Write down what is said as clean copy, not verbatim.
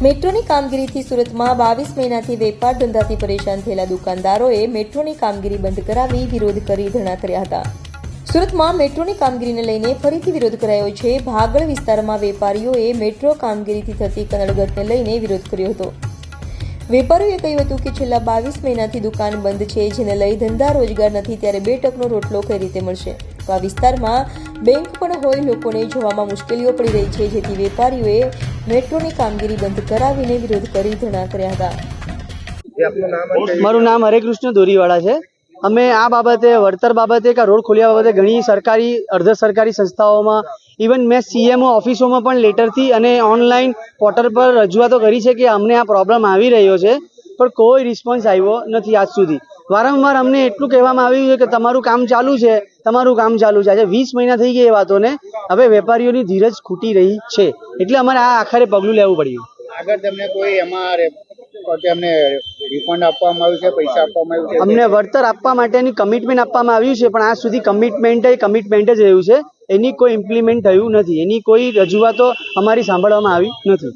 મેટ્રોની કામગીરીથી સુરતમાં 22 મહિનાથી વેપાર ધંધાથી પરેશાન થયેલા દુકાનદારોએ મેટ્રોની કામગીરી બંધ કરાવી વિરોધ કરી ધરણા કર્યા હતા। સુરતમાં મેટ્રોની કામગીરીને લઈને ફરીથી વિરોધ કરાયો છે। ભાગળ વિસ્તારમાં વેપારીઓએ મેટ્રો કામગીરીથી થતી કનડગતને લઈને વિરોધ કર્યો હતો। વેપારીઓએ કહ્યું હતું કે છેલ્લા 22 મહિનાથી દુકાન બંધ છે, જેને લઈ ધંધા રોજગાર નથી, ત્યારે 2 ટકનો રોટલો કઈ રીતે મળશે। તો આ વિસ્તારમાં બેંક પણ હોય, લોકોને જોવામાં મુશ્કેલીઓ પડી રહી છે, જેથી વેપારીઓએ મેટ્રોની કામગીરી બંધ કરાવીને વિરોધ કરી ધરણા કર્યા હતા। મારું નામ હરેકૃષ્ણ દોરીવાળા છે। અમે આ બાબતે વળતર બાબતે કે રોડ ખોલ્યા બાબતે ઘણી સરકારી અર્ધ સરકારી સંસ્થાઓમાં, ઇવન મેં સીએમઓ ઓફિસોમાં પણ લેટરથી અને ઓનલાઈન પોર્ટલ પર રજૂઆતો કરી છે કે અમને આ પ્રોબ્લેમ આવી રહ્યો છે, પણ કોઈ રિસ્પોન્સ આવ્યો નથી આજ સુધી। વારંવાર અમને એટલું કહેવામાં આવ્યું છે કે તમારું કામ ચાલુ છે, તમારું કામ ચાલુ છે। આજે 20 મહિના થઈ ગયા એ વાતોને, હવે વેપારીઓની ધીરજ ખૂટી રહી છે, એટલે અમારે આ આખરે પગલું લેવું પડ્યું। આગળ તમને કોઈ એમાં અમને રિફંડ આપવામાં આવ્યું છે, પૈસા આપવામાં આવ્યું છે? અમને વળતર આપવા માટેની કમિટમેન્ટ આપવામાં આવ્યું છે, પણ આજ સુધી કમિટમેન્ટ જ રહ્યું છે, એની કોઈ ઇમ્પ્લિમેન્ટ થયું નથી, એની કોઈ રજૂઆતો અમારી સાંભળવામાં આવી નથી।